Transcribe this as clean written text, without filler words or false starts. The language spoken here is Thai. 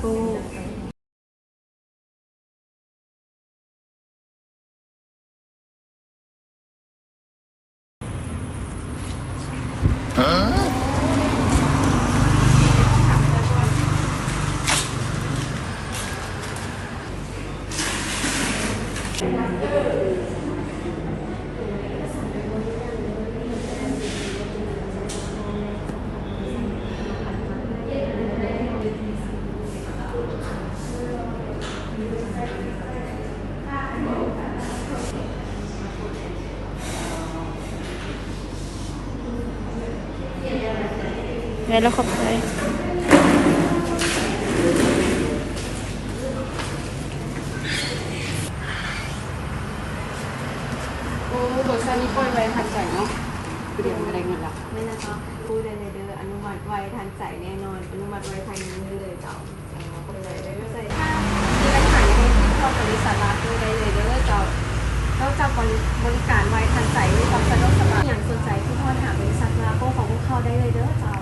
กู้ ไงแล้วขอบใจโอ้บทชานี้ปล่อยไว้ทันใจเนาะเดี๋ยวอะไรเงินละไม่นะคะพูดเลยเด้ออนุมัติไว้ทันใจแน่นอนอนุมัติไว้ภายในนี้เลยเจ้าพูดเลยเด้อใส่ถ้ามีปัญหาอย่างไรที่เข้าบริษัทรับพูดได้เลยเด้อเจ้าเราจะบริการไว้ทันใจมีความสะดวกสบายอย่างสนใจที่ทอดหาบริษัทลาโก้ของพวกเขาได้เลยเด้อเจ้า